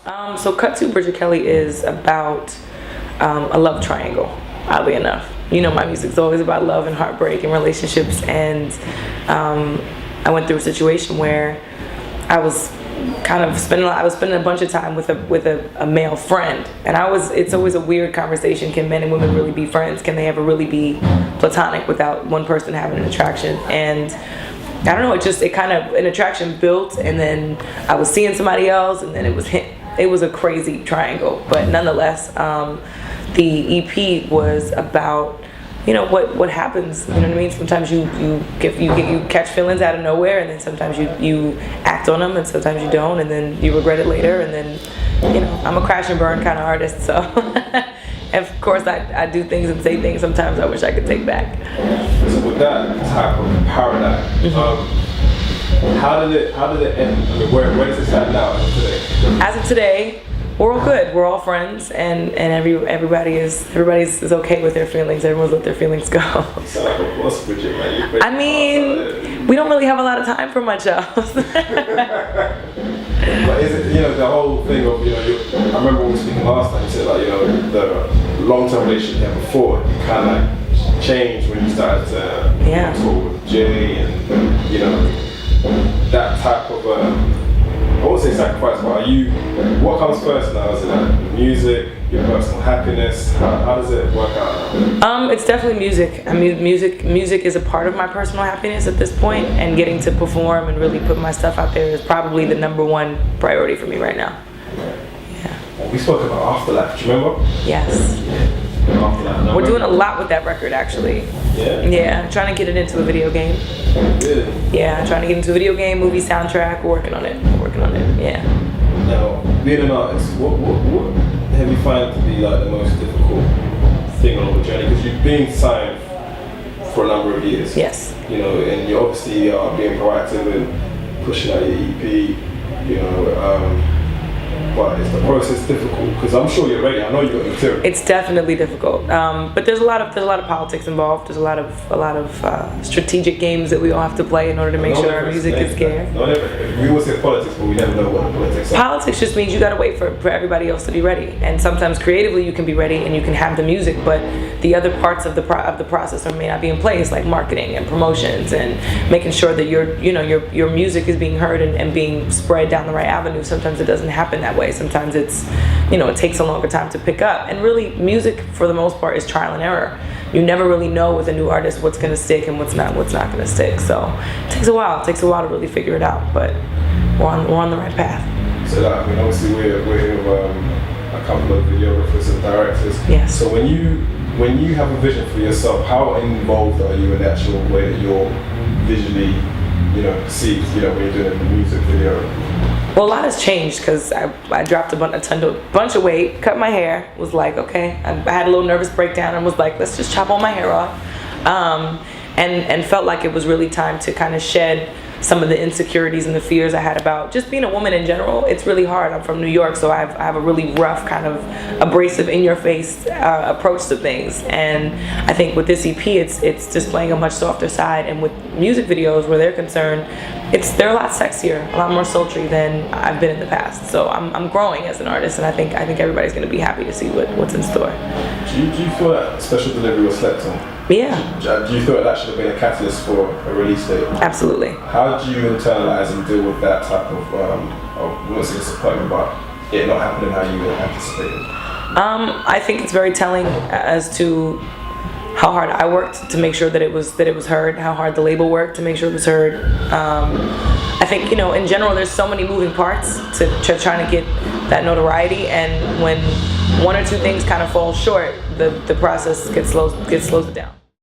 So Cut to Bridget Kelly is about a love triangle, oddly enough. You know, my music's always about love and heartbreak and relationships, and I went through a situation where I was spending a bunch of time with a male friend, and it's always a weird conversation. Can men and women really be friends? Can they ever really be platonic without one person having an attraction? And I don't know, an attraction built, and then I was seeing somebody else, and then it was him. It was a crazy triangle, but nonetheless, the EP was about, you know, what happens. You know what I mean? Sometimes you catch feelings out of nowhere, and then sometimes you act on them, and sometimes you don't, and then you regret it later. And then, you know, I'm a crash and burn kind of artist, so and of course I do things and say things sometimes I wish I could take back. So with that type of paradigm, how did it end? I mean, where does it stand now as of today? As of today, we're all good. We're all friends, and everybody's okay with their feelings. Everyone's let their feelings go. You sound like a boss, Bridget, man. I mean, we don't really have a lot of time for much else. But is it, you know, the whole thing of, you know, I remember when we were speaking last time, you said, like, you know, the long-term relationship you had before, you kind of like changed when you started to talk with Jay, and, you know, that type of I won't say sacrifice, but what comes first now? Is it like music, your personal happiness? How does it work out? It's definitely music. I mean, music is a part of my personal happiness at this point, and getting to perform and really put my stuff out there is probably the #1 priority for me right now. Yeah. We spoke about Afterlife, do you remember? Yes. Afterlife. We're doing a lot with that record, actually. Yeah. Yeah, trying to get it into a video game. Really? Yeah, trying to get into a video game, movie soundtrack. We're working on it. Yeah. Now, being an artist, what have you found to be like the most difficult thing on the journey? Because you've been signed for a number of years. Yes. You know, and you obviously are being proactive and pushing out your EP. You know, but is the process difficult? Because I'm sure you're ready. I know you got the material. It's definitely difficult, but there's a lot of politics involved. There's a lot of strategic games that we all have to play in order to make sure our music is scared. We always say politics, but we never know what the politics are. Politics just means you got to wait for everybody else to be ready, and sometimes creatively you can be ready and you can have the music, but the other parts of the process may not be in place, like marketing and promotions and making sure that your music is being heard and being spread down the right avenue. Sometimes it doesn't happen that way. Sometimes it's, you know, it takes a longer time to pick up. And really, music for the most part is trial and error. You never really know with a new artist what's going to stick and what's not going to stick. So it takes a while. It takes a while to really figure it out. But we're on the right path. So I mean, obviously we're here with a couple of videographers and directors. Yes. So when you have a vision for yourself, how involved are you in the actual way that you're visually, you know, perceived, you know, when you're doing a music video? Well, a lot has changed because I dropped a bunch of weight, cut my hair, was like, okay, I had a little nervous breakdown and was like, let's just chop all my hair off, and felt like it was really time to kind of shed some of the insecurities and the fears I had about just being a woman in general. It's really hard. I'm from New York, so I have a really rough, kind of abrasive, in-your-face approach to things. And I think with this EP, it's displaying a much softer side. And with music videos, where they're concerned, they're a lot sexier, a lot more sultry than I've been in the past. So I'm growing as an artist, and I think everybody's going to be happy to see what's in store. Do you feel that special delivery was slept on? Yeah. Do you feel that should have been a catalyst for a release date? Absolutely. How do you internalize and deal with that type of I won't say disappointment, but it not happening how you anticipated? I think it's very telling as to how hard I worked to make sure that it was heard, how hard the label worked to make sure it was heard. I think, you know, in general, there's so many moving parts to trying to get that notoriety, and when one or two things kind of fall short, the process gets slowed down.